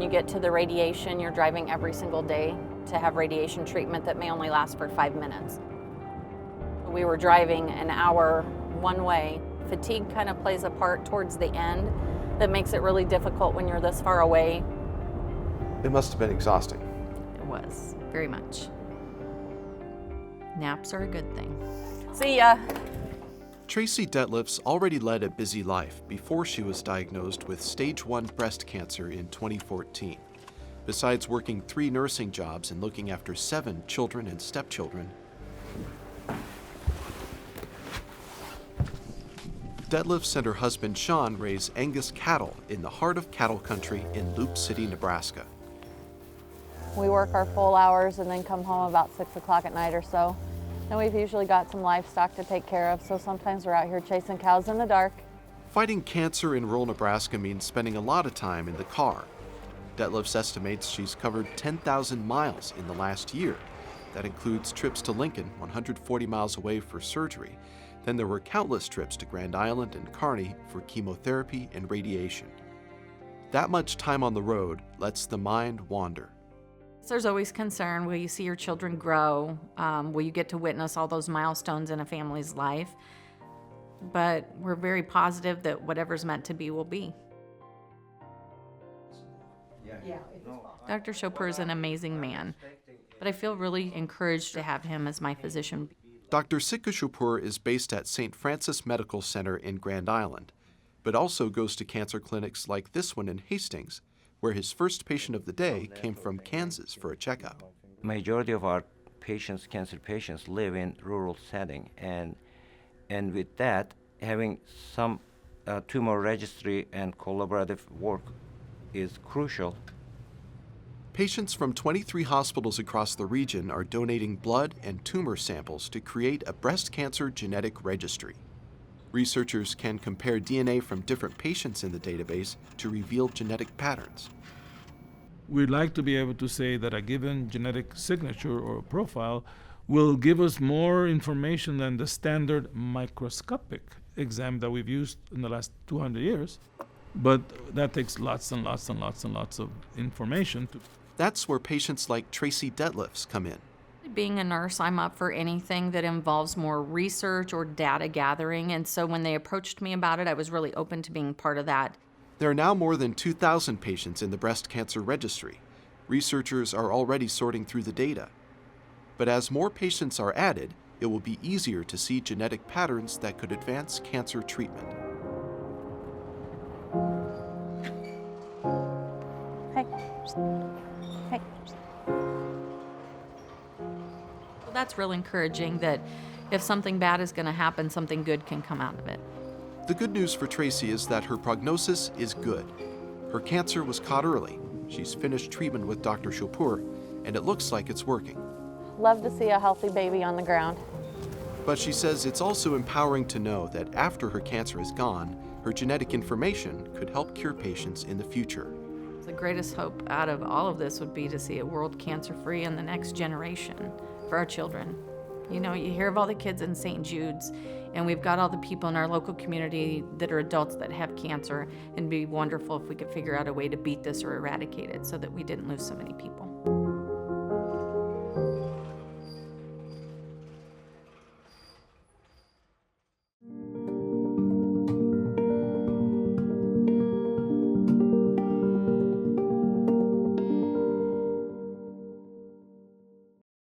you get to the radiation, you're driving every single day to have radiation treatment that may only last for 5 minutes. We were driving an hour one way. Fatigue kind of plays a part towards the end that makes it really difficult when you're this far away. It must have been exhausting. It was, very much. Naps are a good thing. See ya. Tracy Detlefs already led a busy life before she was diagnosed with stage 1 breast cancer in 2014. Besides working 3 nursing jobs and looking after 7 children and stepchildren, Detlefs and her husband Sean raise Angus cattle in the heart of cattle country in Loop City, Nebraska. We work our full hours and then come home about 6 o'clock at night or so. And we've usually got some livestock to take care of, so sometimes we're out here chasing cows in the dark. Fighting cancer in rural Nebraska means spending a lot of time in the car. Detlefs estimates she's covered 10,000 miles in the last year. That includes trips to Lincoln, 140 miles away for surgery. Then there were countless trips to Grand Island and Kearney for chemotherapy and radiation. That much time on the road lets the mind wander. There's always concern, will you see your children grow? Will you get to witness all those milestones in a family's life? But we're very positive that whatever's meant to be will be. Dr. Chopur is an amazing man, but I feel really encouraged to have him as my physician. Dr. Sitka Chopur is based at St. Francis Medical Center in Grand Island, but also goes to cancer clinics like this one in Hastings, where his first patient of the day came from Kansas for a checkup. Majority of our patients, cancer patients, live in rural setting, and with that, having some tumor registry and collaborative work is crucial. Patients from 23 hospitals across the region are donating blood and tumor samples to create a breast cancer genetic registry. Researchers can compare DNA from different patients in the database to reveal genetic patterns. We'd like to be able to say that a given genetic signature or profile will give us more information than the standard microscopic exam that we've used in the last 200 years. But that takes lots and lots and lots and lots of information. That's where patients like Tracy Detlefs come in. Being a nurse, I'm up for anything that involves more research or data gathering, and so when they approached me about it, I was really open to being part of that. There are now more than 2,000 patients in the breast cancer registry. Researchers are already sorting through the data. But as more patients are added, it will be easier to see genetic patterns that could advance cancer treatment. Hey. Hey. Well, that's real encouraging that if something bad is going to happen, something good can come out of it. The good news for Tracy is that her prognosis is good. Her cancer was caught early. She's finished treatment with Dr. Chopur, and it looks like it's working. Love to see a healthy baby on the ground. But she says it's also empowering to know that after her cancer is gone, her genetic information could help cure patients in the future. The greatest hope out of all of this would be to see a world cancer-free in the next generation for our children. You know, you hear of all the kids in St. Jude's, and we've got all the people in our local community that are adults that have cancer, and it'd be wonderful if we could figure out a way to beat this or eradicate it so that we didn't lose so many people.